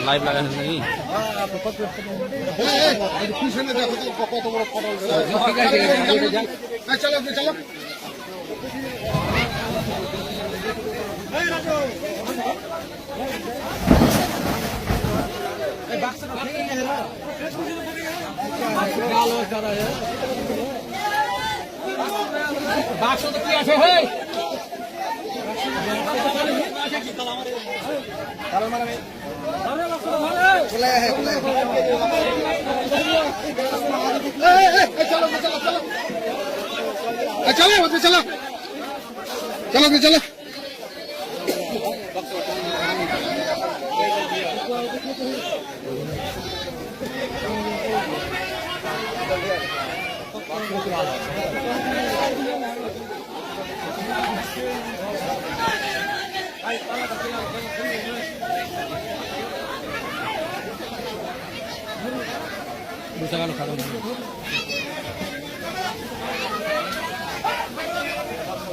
Live লাগা আছে নাকি? পিছনে দেখো তো কত বড় পটল। চলো চলো বাক্স তো কি আছে হে चलो चलो चलो चलो चलो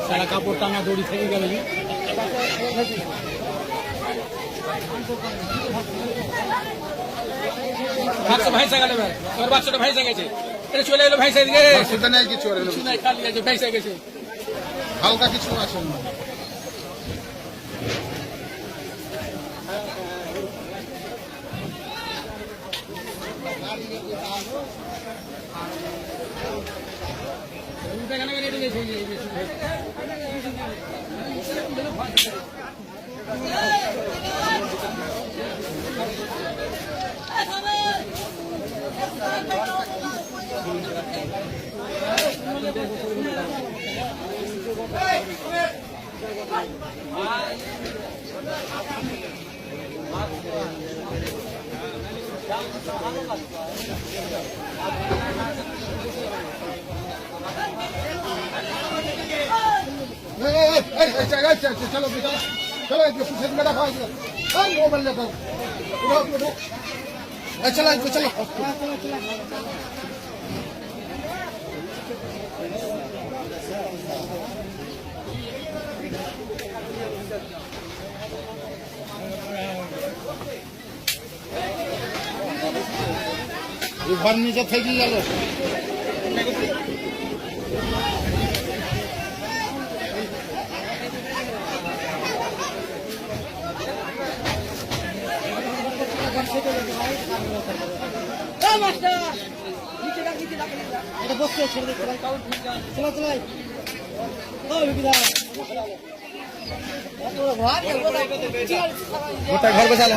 सारा कापड़ टांगा दौड़ी থেকে গেল বাক্স ভাই গেল তোর বাক্সটা ভাই গেছে এটা চলে এলো ভাই দিকে সেটা নাই কিছু আর কিছু নাই খালি আছে ভাই গেছে হালকা কিছু আছে चलो चलो मोबाइल लेकर चलो चलो घर नीचे थे गल घर बचा ले